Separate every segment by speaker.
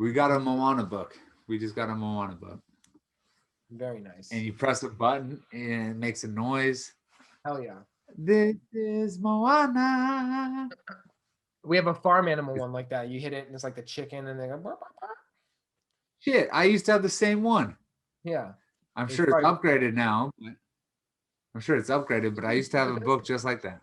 Speaker 1: We got a Moana book. We just got a Moana book.
Speaker 2: Very
Speaker 1: And
Speaker 2: nice.
Speaker 1: you press a button and it makes a noise.
Speaker 2: Hell yeah.
Speaker 1: This is Moana.
Speaker 2: We have a farm animal one like that. You hit it and it's like the chicken and they go, "Burp, burp, burp."
Speaker 1: Shit, I used to have the same one.
Speaker 2: Yeah.
Speaker 1: I'm
Speaker 2: It's
Speaker 1: sure it's
Speaker 2: probably
Speaker 1: upgraded now. But I'm sure it's upgraded, but I used to have a book just like that.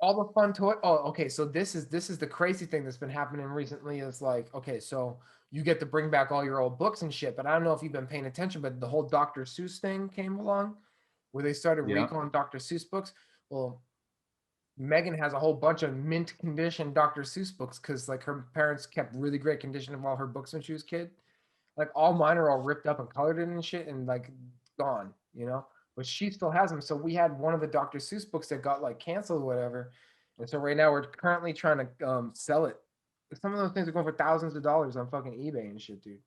Speaker 2: all the fun toy. Oh, okay. So this is the crazy thing that's been happening recently is like, okay, so you get to bring back all your old books and shit, but I don't know if you've been paying attention, but the whole Dr. Seuss thing came along where they started
Speaker 1: Yeah.
Speaker 2: recalling Dr. Seuss books. Well, Megan has a whole bunch of mint condition Dr. Seuss books because like her parents kept really great condition of all her books when she was a kid. Like all mine are all ripped up and colored in and shit and like gone, you know. But she still has them. So we had one of the Dr. Seuss books that got like canceled or whatever, and so right now we're currently trying to sell it. Some of those things are going for thousands of dollars on fucking eBay and shit, dude.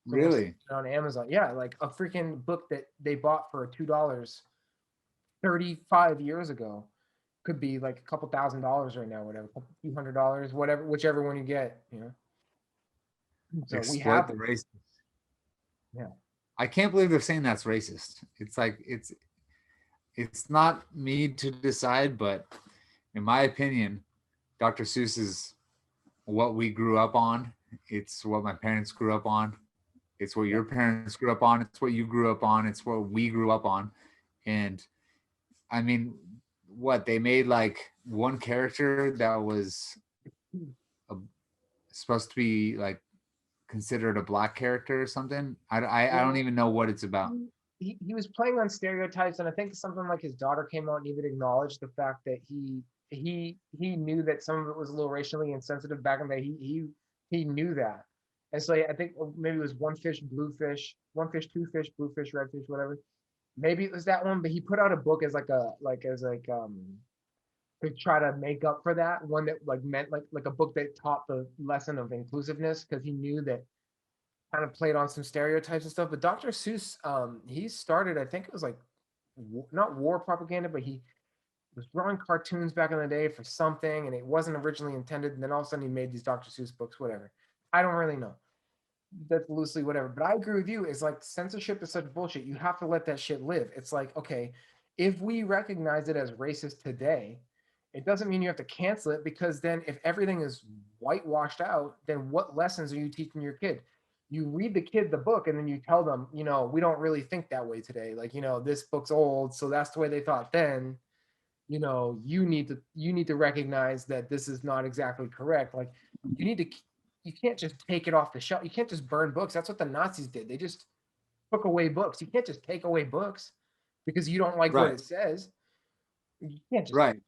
Speaker 2: So we're
Speaker 1: Really?
Speaker 2: on Amazon. Yeah, like a freaking book that they bought for $2 35 years ago could be like a couple $1,000s right now, whatever, a few $100s, whatever, whichever one you get, you know. So we
Speaker 1: Exploit
Speaker 2: have
Speaker 1: the
Speaker 2: them.
Speaker 1: race.
Speaker 2: Yeah.
Speaker 1: I can't believe they're saying that's racist. It's like it's not me to decide, but in my opinion, Dr. Seuss is what we grew up on. It's what my parents grew up on. It's what
Speaker 2: Yeah.
Speaker 1: your parents grew up on. It's what you grew up on. It's what we grew up on. And I mean, what they made like one character that was a, supposed to be like considered a black character or something. I don't
Speaker 2: Well,
Speaker 1: even know what it's about.
Speaker 2: he was playing on stereotypes, and I think something like his daughter came out and even acknowledged the fact that he knew that some of it was a little racially insensitive back in the day. He knew that, and so I think maybe it was one fish, blue fish, one fish, two fish, blue fish, red fish, whatever. Maybe it was that one, but he put out a book as to try to make up for that one that like meant like a book that taught the lesson of inclusiveness because he knew that kind of played on some stereotypes and stuff. But Dr. Seuss, he started, I think it was like not war propaganda, but he was drawing cartoons back in the day for something, and it wasn't originally intended. And then all of a sudden, he made these Dr. Seuss books, whatever. I don't really know. That's loosely whatever. But I agree with you. It's like censorship is such bullshit. You have to let that shit live. It's like, okay, if we recognize it as racist today, it doesn't mean you have to cancel it because then if everything is whitewashed out, then what lessons are you teaching your kid? You read the kid the book and then you tell them, we don't really think that way today. Like, this book's old, so that's the way they thought then. You need to recognize that this is not exactly correct. Like you can't just take it off the shelf. You can't just burn books. That's what the Nazis did. They just took away books. You can't just take away books because you don't like what
Speaker 1: Right.
Speaker 2: it says. You can't just
Speaker 1: Right.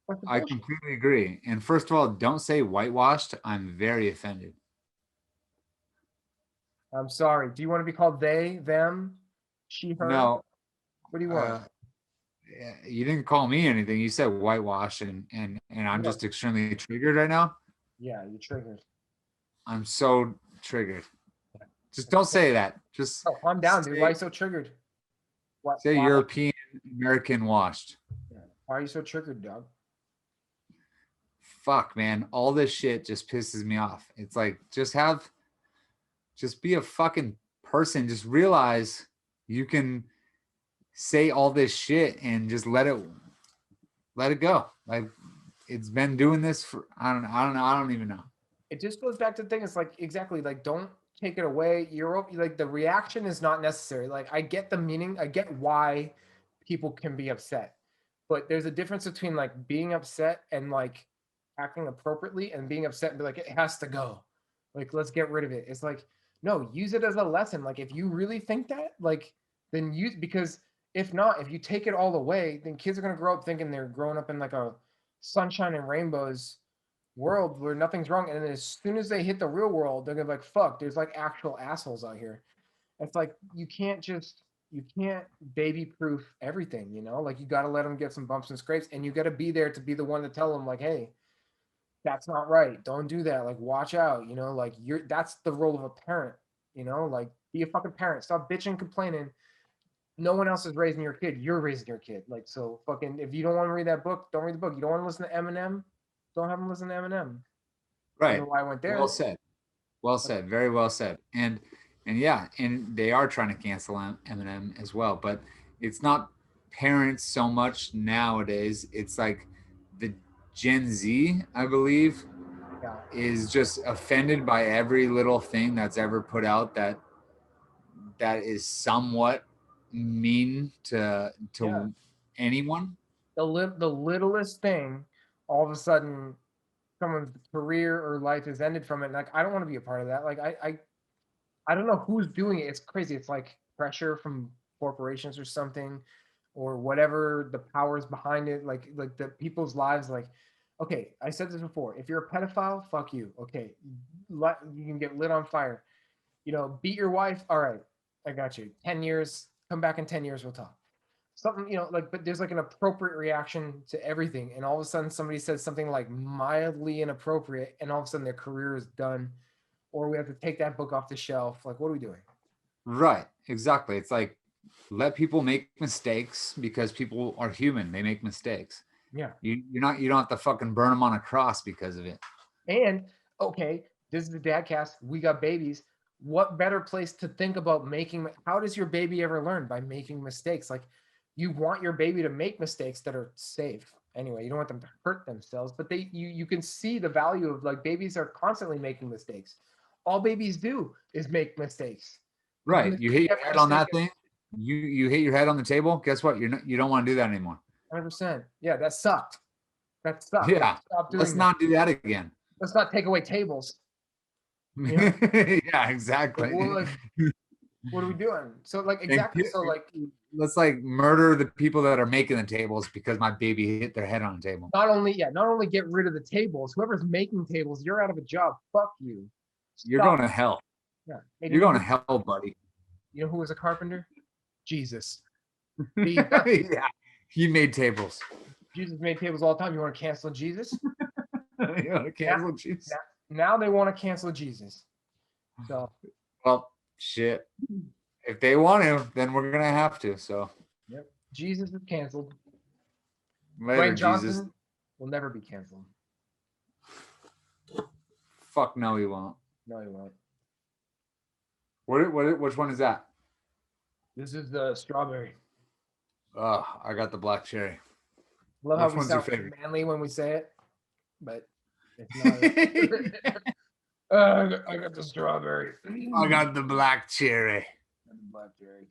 Speaker 2: what's the
Speaker 1: I
Speaker 2: bullshit?
Speaker 1: completely agree. And first of all, don't say whitewashed. I'm very offended.
Speaker 2: I'm sorry. Do you want to be called they, them, she, her?
Speaker 1: No,
Speaker 2: What do you want?
Speaker 1: uh, you didn't call me anything. You said whitewash, and I'm just
Speaker 2: Yeah,
Speaker 1: extremely triggered right now.
Speaker 2: yeah, you triggered.
Speaker 1: I'm so triggered. Just don't say that. Just
Speaker 2: Oh, calm down, dude. Why are
Speaker 1: say
Speaker 2: you so triggered? What?
Speaker 1: say
Speaker 2: Why?
Speaker 1: European American washed.
Speaker 2: Yeah. Why are you so triggered, dog?
Speaker 1: Fuck, man. All this shit just pisses me off. It's like just be a fucking person. Just realize you can say all this shit and just let it go. Like it's been doing this for I don't even know.
Speaker 2: It just goes back to the thing. It's like exactly like don't take it away. You're like the reaction is not necessary. Like I get the meaning. I get why people can be upset, but there's a difference between like being upset and like acting appropriately and being upset and be like it has to go. Like let's get rid of it. It's like no, use it as a lesson. Like if you really think that, like then use because if not, if you take it all away, then kids are gonna grow up thinking they're growing up in like a sunshine and rainbows world where nothing's wrong. And then as soon as they hit the real world, they're gonna be like, fuck, there's like actual assholes out here. It's like you can't baby proof everything, Like you gotta let them get some bumps and scrapes, and you gotta be there to be the one to tell them, like, hey, that's not right. Don't do that. Like, watch out, like that's the role of a parent, like be a fucking parent. Stop bitching, complaining. No one else is raising your kid. You're raising your kid. Like, so fucking if you don't want to read that book, don't read the book. You don't want to listen to Eminem, don't have them listen to Eminem. I don't know
Speaker 1: Right.
Speaker 2: why I went
Speaker 1: Well
Speaker 2: there.
Speaker 1: said. Well said. Very well said. And yeah, and they are trying to cancel Eminem as well, but it's not parents so much nowadays. It's like the Gen Z, I believe,
Speaker 2: Yeah,
Speaker 1: is just offended by every little thing that's ever put out that is somewhat mean
Speaker 2: yeah.
Speaker 1: to anyone.
Speaker 2: The littlest thing, all of a sudden, someone's career or life is ended from it. Like I don't want to be a part of that. Like I don't know who's doing it. It's crazy. It's like pressure from corporations or something, or whatever the powers behind it. Like the people's lives. Like, okay, I said this before. If you're a pedophile, fuck you. Okay, you can get lit on fire. Beat your wife. All right, I got you. 10 years. Come back in 10 years. We'll talk. Something like, but there's like an appropriate reaction to everything, and all of a sudden somebody says something like mildly inappropriate, and all of a sudden their career is done, or we have to take that book off the shelf. Like, what are we doing?
Speaker 1: Right. Exactly. It's like let people make mistakes because people are human. They make mistakes.
Speaker 2: Yeah.
Speaker 1: You don't have to fucking burn them on a cross because of it.
Speaker 2: And okay, this is the dad cast. We got babies. What better place to think about making? How does your baby ever learn? By making mistakes. Like, you want your baby to make mistakes that are safe. Anyway, you don't want them to hurt themselves, but you can see the value of, like, babies are constantly making mistakes. All babies do is make mistakes. But the
Speaker 1: Right. You
Speaker 2: mistake
Speaker 1: hit your
Speaker 2: every
Speaker 1: head on
Speaker 2: mistake
Speaker 1: that thing. You hit your head on the table. Guess what? You don't want to do that anymore.
Speaker 2: 100%. Yeah, that sucked. That sucked. Let's
Speaker 1: Yeah.
Speaker 2: stop
Speaker 1: Let's
Speaker 2: doing that.
Speaker 1: not do that again.
Speaker 2: Let's not take away tables. You know,
Speaker 1: Yeah,
Speaker 2: like,
Speaker 1: exactly.
Speaker 2: what are we doing? So, like,
Speaker 1: And
Speaker 2: exactly. So, like,
Speaker 1: let's like murder the people that are making the tables because my baby hit their head on a table.
Speaker 2: not only get rid of the tables, whoever's making tables, you're out of a job. Fuck you.
Speaker 1: You're
Speaker 2: Stop.
Speaker 1: going to hell.
Speaker 2: Yeah. And
Speaker 1: You're going to hell, buddy.
Speaker 2: who was a carpenter? Jesus. See, that's
Speaker 1: Yeah. He made tables.
Speaker 2: Jesus made tables all the time. You want to cancel Jesus?
Speaker 1: You want to
Speaker 2: Now,
Speaker 1: cancel Jesus?
Speaker 2: now they want to cancel Jesus. So,
Speaker 1: Well, shit. If they want to, then we're gonna have to. So
Speaker 2: yep. Jesus is canceled.
Speaker 1: later,
Speaker 2: Dwayne
Speaker 1: Jesus.
Speaker 2: Johnson will never be canceled.
Speaker 1: Fuck no, he won't.
Speaker 2: No, he won't.
Speaker 1: Which one is that?
Speaker 2: This is the strawberry.
Speaker 1: Oh, I got the black cherry.
Speaker 2: Love how
Speaker 1: Which
Speaker 2: we
Speaker 1: one's your
Speaker 2: sound
Speaker 1: favorite?
Speaker 2: manly when we say it, but it's not. I got the strawberry.
Speaker 1: I got the black cherry.
Speaker 2: And the black cherry.